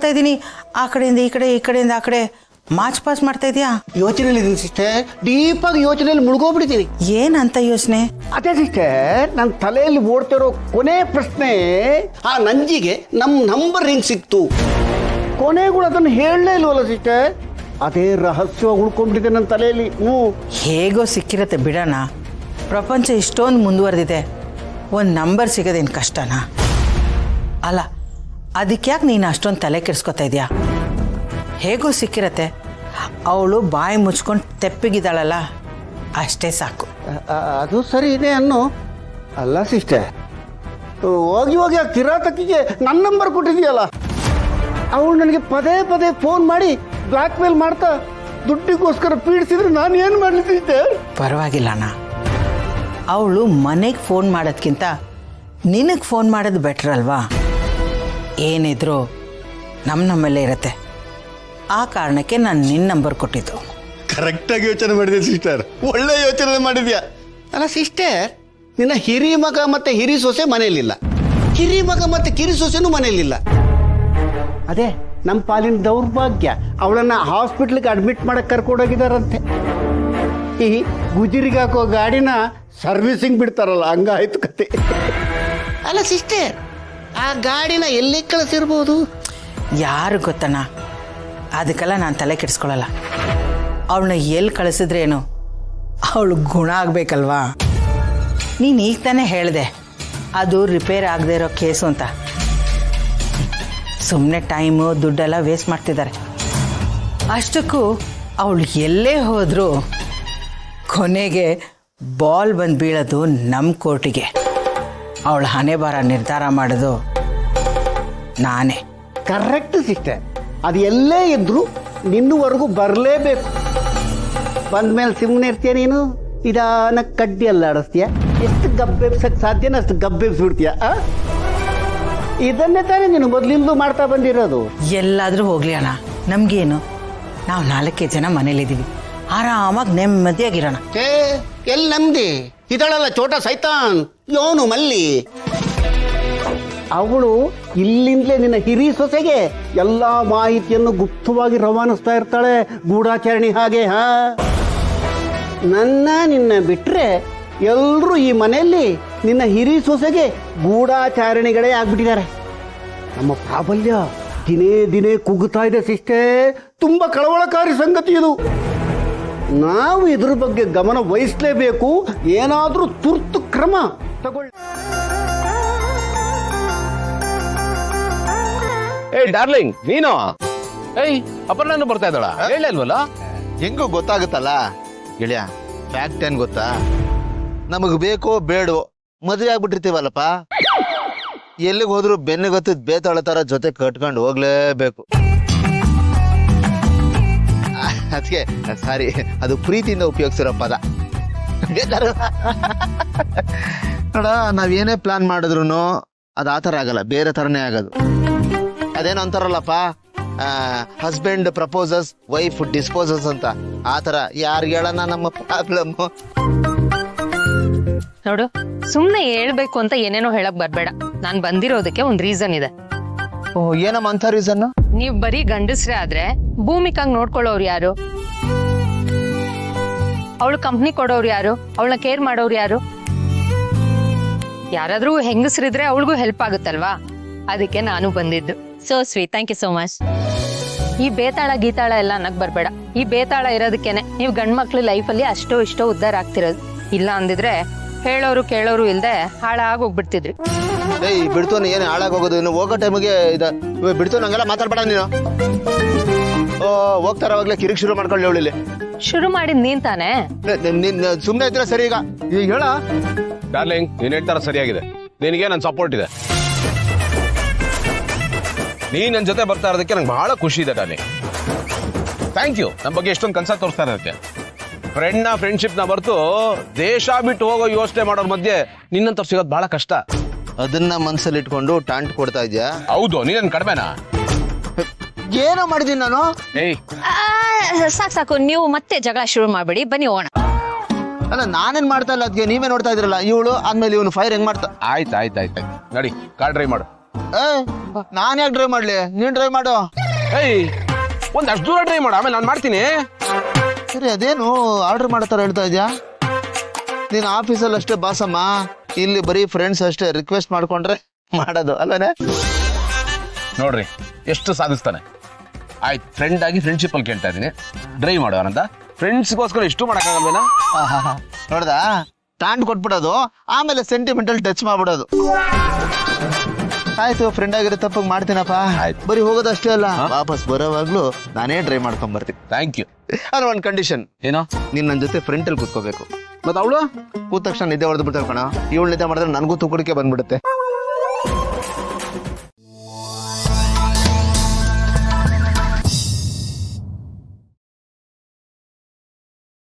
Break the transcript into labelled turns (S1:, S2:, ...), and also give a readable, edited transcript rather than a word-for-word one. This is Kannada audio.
S1: ಮಾಡ್ತಾ ಇದ್ದೀನಿ, ಆ ಕಡೆಯಿಂದ ಈ ಕಡೆ, ಈ ಕಡೆಯಿಂದ ಆ ಕಡೆ ಮಾರ್ಚ್ ಪಾಸ್ ಮಾಡ್ತಾ ಇದೀಯಾ?
S2: ಯೋಚನೆಯಲ್ಲಿ ಇದೀನಿ ಸಿಸ್ಟರ್, ಡೀಪಾಗಿ ಯೋಚನೆಯಲ್ಲಿ ಮುಳುಗೋಗ್ಬಿಡ್ತೀನಿ.
S1: ಏನಂತ ಯೋಚನೆ?
S2: ಅದೇ ಸಿಸ್ಟರ್, ನನ್ನ ತಲೆಯಲ್ಲಿ ಓಡ್ತಿರೋ ಕೊನೆ ಪ್ರಶ್ನೆ, ಆ ನಂಜಿಗೆ ನಮ್ಮ ನಂಬರ್ ಹೆಂಗ್ ಸಿಕ್ತು? ಕೊನೆಗಳು ಅದನ್ನು ಹೇಳಲೇ ಇಲ್ವಲ್ಲ ಸಿಸ್ಟರ್, ಅದೇ ರಹಸ್ಯವಾಗಿ ಉಳ್ಕೊಂಡ್ಬಿಟ್ಟಿದೆ ನನ್ನ ತಲೆಯಲ್ಲಿ.
S1: ಹೇಗೋ ಸಿಕ್ಕಿರತ್ತೆ ಬಿಡೋಣ. ಪ್ರಪಂಚ ಇಷ್ಟೊಂದು ಮುಂದುವರೆದಿದೆ, ಒಂದು ನಂಬರ್ ಸಿಗೋದೇನು ಕಷ್ಟನಾ? ಅಲ್ಲ, ಅದಕ್ಕೆ ಯಾಕೆ ನೀನು ಅಷ್ಟೊಂದು ತಲೆ ಕೆಡಿಸ್ಕೊತಾ ಇದೆಯಾ? ಹೇಗೋ ಸಿಕ್ಕಿರತ್ತೆ, ಅವಳು ಬಾಯಿ ಮುಚ್ಕೊಂಡು ತೆಪ್ಪಿಗಿದ್ದಾಳಲ್ಲ, ಅಷ್ಟೇ ಸಾಕು.
S2: ಅದು ಸರಿ ಇದೆ ಅನ್ನೋ. ಅಲ್ಲ ಸಿಸ್ಟರ್, ಹೋಗಿ ಹೋಗಿ ಆ ಕಿರಾತಕಿಗೆ ನನ್ನ ನಂಬರ್ ಕೊಟ್ಟಿದೆಯಲ್ಲ, ಅವಳು ನನಗೆ ಪದೇ ಪದೇ ಫೋನ್ ಮಾಡಿ ಬ್ಲ್ಯಾಕ್ ಮೇಲ್ ಮಾಡ್ತಾ ದುಡ್ಡಿಗೋಸ್ಕರ ಪೀಡಿಸಿದ್ರೆ ನಾನು ಏನು ಮಾಡಲಿ ಸಿಸ್ಟರ್?
S1: ಪರವಾಗಿಲ್ಲ ಅಣ್ಣ, ಅವಳು ಮನೆಗೆ ಫೋನ್ ಮಾಡೋದ್ಕಿಂತ ನಿನಗೆ ಫೋನ್ ಮಾಡೋದು ಬೆಟ್ರ್ ಅಲ್ವಾ? ಏನಿದ್ರು ನಮ್ಮಲ್ಲೇ ಇರುತ್ತೆ. ಆ ಕಾರಣಕ್ಕೆ ನಾನು ನಿನ್ನ ನಂಬರ್ ಕೊಟ್ಟಿದ್ದು.
S2: ಕರೆಕ್ಟಾಗಿ ಯೋಚನೆ ಮಾಡಿದೆ ಸಿಸ್ಟರ್, ಒಳ್ಳೆ ಯೋಚನೆ ಮಾಡಿದ್ಯಾ. ಅಲ್ಲ ಸಿಸ್ಟರ್, ನಿನ್ನ ಹಿರಿ ಮಗ ಮತ್ತೆ ಹಿರಿ ಸೊಸೆ ಮನೆಯಲ್ಲಿಲ್ಲ, ಕಿರಿ ಮಗ ಮತ್ತೆ ಕಿರಿ ಸೊಸೆನೂ ಮನೆಯಲ್ಲಿಲ್ಲ. ಅದೇ ನಮ್ಮ ಪಾಲಿನ ದೌರ್ಭಾಗ್ಯ, ಅವಳನ್ನ ಹಾಸ್ಪಿಟ್ಲಿಗೆ ಅಡ್ಮಿಟ್ ಮಾಡಕ್ಕೆ ಕರ್ಕೊಂಡೋಗಿದಾರಂತೆ. ಈ ಗುಜಿರಿಗೆ ಹಾಕೋ ಗಾಡಿನ ಸರ್ವಿಸಿಂಗ್ ಬಿಡ್ತಾರಲ್ಲ, ಹಂಗಾಯ್ತು ಕತೆ. ಅಲ್ಲ ಸಿಸ್ಟರ್, ಆ ಗಾಡಿನ ಎಲ್ಲಿ ಕಳಿಸಿರ್ಬೋದು?
S1: ಯಾರು ಗೊತ್ತಣ್ಣ, ಅದಕ್ಕೆಲ್ಲ ನಾನು ತಲೆ ಕೆಡಿಸ್ಕೊಳ್ಳಲ್ಲ. ಅವಳನ್ನ ಎಲ್ಲಿ ಕಳಿಸಿದ್ರೇನು, ಅವಳು ಗುಣ ಆಗಬೇಕಲ್ವಾ? ನೀನು ಈಗ ತಾನೇ ಹೇಳಿದೆ ಅದು ರಿಪೇರ್ ಆಗದೆ ಇರೋ ಕೇಸು ಅಂತ. ಸುಮ್ಮನೆ ಟೈಮು ದುಡ್ಡೆಲ್ಲ ವೇಸ್ಟ್ ಮಾಡ್ತಿದ್ದಾರೆ. ಅಷ್ಟಕ್ಕೂ ಅವಳು ಎಲ್ಲೇ ಹೋದರೂ ಕೊನೆಗೆ ಬಾಲ್ ಬಂದು ಬೀಳೋದು ನಮ್ಮ ಕೋರ್ಟಿಗೆ. ಅವಳ ಹಣೆ ಬಾರ ನಿರ್ಧಾರ ಮಾಡೋದು ನಾನೇ. ಕರೆಕ್ಟ್ ಸಿಸ್ಟರ್, ಅದು ಎಲ್ಲೇ ಇದ್ರೂ ನಿನ್ನವರೆಗೂ ಬರಲೇಬೇಕು. ಬಂದ್ಮೇಲೆ ಸುಮ್ಮನೆ ಇರ್ತೀಯ ನೀನು, ಇದಾನ ಕಡ್ಡಿ ಎಲ್ಲ ಆಡಿಸ್ತೀಯ. ಎಷ್ಟು ಗಬ್ಬೆಬ್ಸಕ್ಕೆ ಸಾಧ್ಯನ ಅಷ್ಟು ಗಬ್ಬೆಬ್ಸ್ಬಿಡ್ತೀಯ. ಇದನ್ನೇ ತಾನೇ ನೀನು ಮೊದಲಿಂದು ಮಾಡ್ತಾ ಬಂದಿರೋದು. ಎಲ್ಲಾದರೂ ಹೋಗ್ಲಿ ಅಣ್ಣ, ನಮಗೇನು? ನಾವು 4 ಜನ ಮನೇಲಿದ್ದೀವಿ, ಆರಾಮಾಗಿ ನೆಮ್ಮದಿಯಾಗಿರೋಣ.
S2: ಎಲ್ಲಿ ನೆಮ್ಮದಿ? ಇದಳಲ್ಲ ಚೋಟ ಸೈತಾನ್, ಯೋನು ಮಲ್ಲಿ. ಅವಳು ಇಲ್ಲಿಂದಲೇ ನಿನ್ನ ಹಿರಿ ಸೊಸೆಗೆ ಎಲ್ಲ ಮಾಹಿತಿಯನ್ನು ಗುಪ್ತವಾಗಿ ರವಾನಿಸ್ತಾ ಇರ್ತಾಳೆ, ಗೂಢಾಚರಣೆ ಹಾಗೆ. ನಿನ್ನ ಬಿಟ್ರೆ ಎಲ್ಲರೂ ಈ ಮನೆಯಲ್ಲಿ ನಿನ್ನ ಹಿರಿ ಸೊಸೆಗೆ ಗೂಢಾಚಾರಣೆಗಳೇ ಆಗ್ಬಿಟ್ಟಿದ್ದಾರೆ. ನಮ್ಮ ಪ್ರಾಬಲ್ಯ ದಿನೇ ದಿನೇ ಕುಗ್ಗುತ್ತಾ ಇದೆ ಸಿಸ್ಟರ್. ತುಂಬಾ ಕಳವಳಕಾರಿ ಸಂಗತಿ ಇದು. ನಾವು ಇದ್ರ ಬಗ್ಗೆ ಗಮನ ವಹಿಸಲೇಬೇಕು, ಏನಾದ್ರೂ ತುರ್ತು ಕ್ರಮ ತಗೊಳ್ಳಿ.
S3: ಏಯ್ ಡಾರ್ಲಿಂಗ್, ನೀನು? ಏಯ್ ಅಪರ್ಣನು ಬರ್ತಾ ಇದ್ದಾಳ? ಹೇಳೇ ಇಲ್ವಲ್ಲ?
S4: ಹೆಂಗೂ ಗೊತ್ತಾಗುತ್ತಲ್ಲ ಗೆಳೆಯ. ಫ್ಯಾಕ್ಟ್ ಏನ್ ಗೊತ್ತಾ, ನಮಗ್ ಬೇಕೋ ಬೇಡೋ ಮದುವೆ ಆಗ್ಬಿಟ್ಟಿರ್ತೀವಲ್ಲಪ್ಪ, ಎಲ್ಲಿಗೆ ಹೋದ್ರು ಬೆನ್ನಿಗೊತ್ತಿದ್ ಬೇತಾಳ ತರ ಜೊತೆ ಕಟ್ಕೊಂಡು ಹೋಗ್ಲೇಬೇಕು. ಅದಕ್ಕೆ ಸಾರಿ, ಅದು ಪ್ರೀತಿಯಿಂದ ಉಪಯೋಗಿಸಿರೋ ಪದ. ನೋಡ, ನಾವೇನೇ ಪ್ಲಾನ್ ಮಾಡಿದ್ರು ಅದು ಆ ಥರ ಆಗಲ್ಲ, ಬೇರೆ ಥರನೇ ಆಗೋದು. ಅದೇನೋ ಅಂತಾರಲ್ಲಪ್ಪ, ಹಸ್ಬೆಂಡ್ ಪ್ರಪೋಸಸ್ ವೈಫ್ ಡಿಸ್ಪೋಸಸ್ ಅಂತ. ಆ ಥರ ಯಾರಿಗೆ ಹೇಳೋಣ ನಮ್ಮ ಪ್ರಾಬ್ಲಮ್?
S5: ನೋಡು, ಸುಮ್ನೆ ಹೇಳ್ಬೇಕು ಅಂತ ಏನೇನೋ ಹೇಳಕ್ ಬರ್ಬೇಡ. ನಾನ್ ಬಂದಿರೋದಕ್ಕೆ ಒಂದ್ ರೀಸನ್ ಇದೆ.
S4: ಓಹ್, ಏನಮ್ಮ ಅಂತ ರೀಸನ್?
S5: ನೀವ್ ಬರೀ ಗಂಡಸ್ರೇ ಆದ್ರೆ ಭೂಮಿಕಾಂಗ್ ನೋಡ್ಕೊಳ್ಳೋರು ಯಾರು? ಅವಳು ಕಂಪ್ನಿ ಕೊಡೋರು ಯಾರು? ಅವಳನ್ನ ಕೇರ್ ಮಾಡೋರು ಯಾರು? ಯಾರಾದ್ರೂ ಹೆಂಗಸ್ರಿದ್ರೆ ಅವಳಿಗೂ ಹೆಲ್ಪ್ ಆಗುತ್ತಲ್ವಾ? ಅದಕ್ಕೆ ನಾನು ಬಂದಿದ್ದು. So sweet, thank you so much. ಈ ಬೇತಾಳ ಗೀತಾಳ ಎಲ್ಲ ಅನ್ನಕ್ ಬರ್ಬೇಡ. ಈ ಬೇತಾಳ ಇರೋದಕ್ಕೇನೆ ನೀವು ಗಂಡ್ ಮಕ್ಳು ಲೈಫಲ್ಲಿ ಅಷ್ಟೋ ಇಷ್ಟೋ ಉದ್ಧಾರ ಆಗ್ತಿರೋದು. ಇಲ್ಲ ಅಂದಿದ್ರೆ ಹೇಳೋರು ಕೇಳೋರು ಇಲ್ದೆ ಹಾಳಾಗೋಗ್ಬಿಡ್ತಿದ್ರಿ.
S4: ಏಯ್ ಬಿಡ್ತು, ಏನು ಹಾಳಾಗೋಗೋದು? ಇನ್ನು ಹೋಗೋ ಟೈಮಿಗೆ ಬಿಡ್ತು, ನಂಗೆಲ್ಲ ಮಾತಾಡ್ಬೇಡ ನೀನು. ಹೋಗ್ತಾರವಾಗ್ಲೇ ಕಿರಿಕ್ ಶುರು ಮಾಡ್ಕೊಳ್ಳಿ. ಅವಳಿಲ್ಲಿ
S5: ಶುರು ಮಾಡಿದ್ ನೀನ್ ತಾನೇ?
S4: ಸುಮ್ಮನೆ ಇದ್ರೆ ಸರಿ. ಈಗ ಹೇಳ
S3: ಡಾರ್ಲಿಂಗ್, ನೀನ್ ಹೇಳ್ತಾರ ಸರಿಯಾಗಿದೆ. ನಿನಗೆ ನನ್ನ ಸಪೋರ್ಟ್ ಇದೆ. ನೀ ನನ್ನ ಜೊತೆ ಬರ್ತಾ ಇರೋದಕ್ಕೆ ನಂಗೆ ಬಹಳ ಖುಷಿ ಇದೆ ಡಾರ್ಲಿಂಗ್. Thank you. ನಮ್ಮ ಬಗ್ಗೆ ಎಷ್ಟೊಂದು ಕನ್ಸ ತೋರಿಸ್ತಾ ಇರೋದಕ್ಕೆ. ಫ್ರೆಂಡ್ಶಿಪ್ ನ ಬರ್ತು ದೇಶ ಬಿಟ್ಟು ಹೋಗೋ ಯೋಚನೆ ಮಾಡೋರ್ ಮಧ್ಯೆ ನಿನ್ನಂತ ಸಿಗೋದು ಬಹಳ ಕಷ್ಟ.
S4: ಅದನ್ನ ಮನ್ಸಲ್ಲಿ ಇಟ್ಕೊಂಡು ಟಾಂಟ್ ಕೊಡ್ತಾ ಇದ್ಯಾ?
S3: ಹೌದು, ನೀನ್ ಕಡಿಮೆನಾ?
S4: ಏನೋ ಮಾಡಿದೀನಿ ನಾನು?
S3: ಏಯ್
S5: ಸಾಕು, ನೀವು ಮತ್ತೆ ಜಗಳ ಶುರು ಮಾಡ್ಬೇಡಿ, ಬನ್ನಿ ಹೋಗೋಣ.
S4: ಅಲ್ಲ, ನಾನೇನ್ ಮಾಡ್ತಾ ಇಲ್ಲ, ಅದಕ್ಕೆ ನೀವೇ ನೋಡ್ತಾ ಇದ್ರಲ್ಲ. ಇವಳು ಆದ್ಮೇಲೆ ಇವನು ಫೈರ್ ಹೆಂಗ್ ಮಾಡ್ತಾ?
S3: ಆಯ್ತು ನಡಿ, ಕಾರ್ ಡ್ರೈವ್ ಮಾಡು.
S4: ನಾನ್ ಯಾಕೆ ಡ್ರೈವ್ ಮಾಡ್ಲಿ, ನೀನ್ ಡ್ರೈವ್ ಮಾಡು.
S3: ಏಯ್ ಒಂದ್ ಅಷ್ಟು ದೂರ ಟ್ರೈ ಮಾಡು, ಆಮೇಲೆ ನಾನು ಮಾಡ್ತೀನಿ.
S4: ಸರಿ, ಅದೇನು ಆರ್ಡರ್ ಮಾಡತ್ತಾರ ಹೇಳ್ತಾ ಇದ್ಯಾ? ನೀನ್ ಆಫೀಸಲ್ಲಿ ಅಷ್ಟೇ ಬಾಸಮ್ಮ, ಇಲ್ಲಿ ಬರೀ ಫ್ರೆಂಡ್ಸ್ ಅಷ್ಟೇ ರಿಕ್ವೆಸ್ಟ್ ಮಾಡ್ಕೊಂಡ್ರೆ ಮಾಡೋದು ಅಲ್ವೇನೆ?
S3: ನೋಡ್ರಿ ಎಷ್ಟು ಸಾಧಿಸ್ತಾನೆ. ಆಯ್ತು, ಫ್ರೆಂಡ್ ಆಗಿ ಫ್ರೆಂಡ್ಶಿಪ್ ಅಲ್ಲಿ ಕೇಳ್ತಾ ಇದೀನಿ, ಡ್ರೈವ್ ಮಾಡು ಅಂತ. ಫ್ರೆಂಡ್ಸ್ಗೋಸ್ಕರ ಇಷ್ಟು ಮಾಡಕ್ಕಾಗಲ್ವೇನಾ?
S4: ನೋಡ್ದಾ, ಸ್ಟ್ಯಾಂಡ್ ಕೊಟ್ಬಿಡೋದು, ಆಮೇಲೆ ಸೆಂಟಿಮೆಂಟಲ್ ಟಚ್ ಮಾಡ್ಬಿಡೋದು. ಆಯ್ತು, ಫ್ರೆಂಡ್ ಆಗಿರೋ ತಪ್ಪಾಗಿ ಮಾಡ್ತೀನಪ್ಪ.
S3: ಆಯ್ತು.
S4: ಬರೀ ಹೋಗೋದಷ್ಟೇ ಅಲ್ಲ, ವಾಪಸ್ ಬರೋವಾಗ್ಲೂ ನಾನೇ ಡ್ರೈವ್ ಮಾಡ್ಕೊಂಡ್ ಬರ್ತೀನಿ.
S3: Thank you.
S4: ಅದು ಒಂದು ಕಂಡೀಷನ್.
S3: ಏನೋ?
S4: ನೀನ್ ನನ್ನ ಜೊತೆ ಫ್ರಂಟ್ ಅಲ್ಲಿ ಕೂತ್ಕೋಬೇಕು.
S3: ಮತ್ತೆ ಅವಳು
S4: ಕೂತ ತಕ್ಷಣ ನಿದ್ದೆ ಹೊಡೆದು ಬಿಡ್ತಾರೆ ಕಣ. ಇವಳು ನಿದ್ದೆ ಮಾಡಿದ್ರೆ ನನಗೂ ತುಕುಡಿಕೆ ಬಂದ್ಬಿಡುತ್ತೆ.